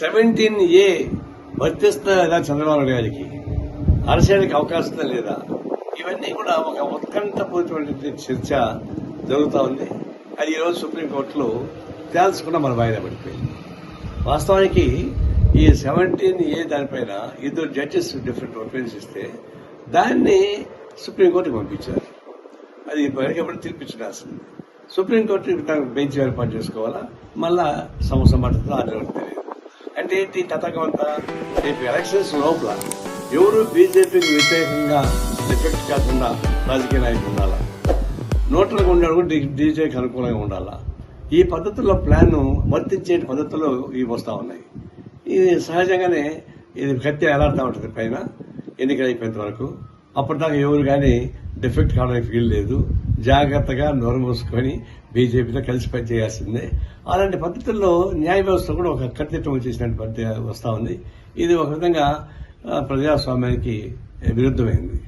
17A వర్తిస్తుందా చంద్రబాబు నాయుడు గారికి, అరసేయడానికి అవకాశం లేదా, ఇవన్నీ కూడా ఒక ఉత్కంఠపూరితమైన చర్చ జరుగుతూ ఉంది. అది ఈరోజు సుప్రీంకోర్టులో తేల్చకుండా మన వాయిదా పడిపోయింది. వాస్తవానికి ఈ 17A దానిపైన ఇద్దరు జడ్జెస్ డిఫరెంట్ ఒపీనియన్స్ ఇస్తే దాన్ని సుప్రీంకోర్టుకి పంపించారు. అది ఎప్పటికప్పుడు తీర్పిచ్చాల్సింది. సుప్రీంకోర్టు బెంచ్ ఏర్పాటు చేసుకోవాలా, మళ్ళా సంవత్సరం పడుతుందో అది తెలియదు. అంటే ఏంటి కథకం అంతా? రేపు ఎలక్షన్స్ లోపల ఎవరు బీజేపీకి వ్యతిరేకంగా ఎఫెక్ట్ కాకుండా రాజకీయ నాయకులు ఉండాలా, నోట్లకు ఉండడం డీజేకి అనుకూలంగా ఉండాలా. ఈ పద్ధతుల్లో ప్లాన్ వర్తించే పద్ధతుల్లో ఇవి వస్తూ ఉన్నాయి. ఇది సహజంగానే ఇది కత్తి ఎలాడుతూ ఉంటుంది పైన ఎన్నికలు అయిపోయేంత వరకు. అప్పటిదాకా ఎవరు కానీ డిఫెక్ట్ కావడానికి ఫీల్ లేదు. జాగ్రత్తగా నోరు మూసుకొని బీజేపీతో కలిసి పనిచేయాల్సిందే. అలాంటి పద్ధతుల్లో న్యాయ వ్యవస్థ కూడా ఒక కత్తిట్టం వచ్చేసినట్టు వస్తూ ఉంది. ఇది ఒక విధంగా ప్రజాస్వామ్యానికి విరుద్ధమైంది.